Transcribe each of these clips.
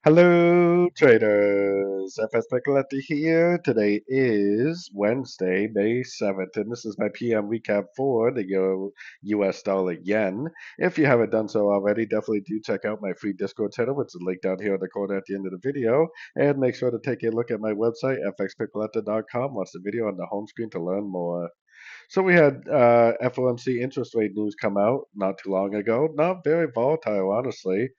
Hello, traders. FX Pip Collector here. Today is Wednesday, May 7th, and this is my PM recap for the US dollar yen. If you haven't done so already, definitely do check out my free Discord channel, which is linked down here in the corner at the end of the video. And make sure to take a look at my website, fxpipcollector.com. Watch the video on the home screen to learn more. So we had FOMC interest rate news come out not too long ago. Not very volatile, honestly.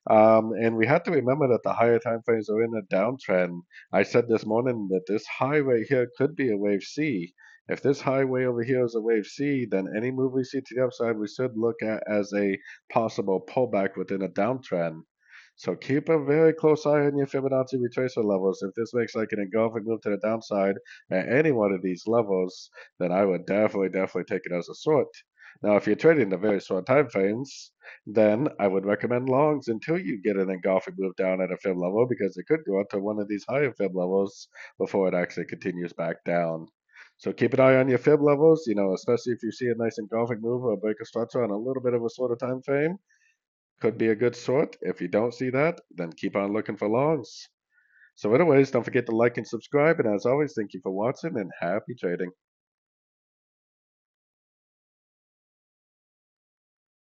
And we have to remember that the higher time frames are in a downtrend. I said this morning that this high right here could be a wave C. If this high way over here is a wave C, then any move we see to the upside, we should look at as a possible pullback within a downtrend. So keep a very close eye on your Fibonacci retracer levels. If this makes like an engulfing move to the downside at any one of these levels, then I would definitely take it as a short. Now, if you're trading the very short time frames, then I would recommend longs until you get an engulfing move down at a fib level because it could go up to one of these higher fib levels before it actually continues back down. So keep an eye on your fib levels, especially if you see a nice engulfing move or a break of structure on a little bit of a shorter time frame. Could be a good short. If you don't see that, then keep on looking for longs. So anyways, don't forget to like and subscribe. And as always, thank you for watching and happy trading.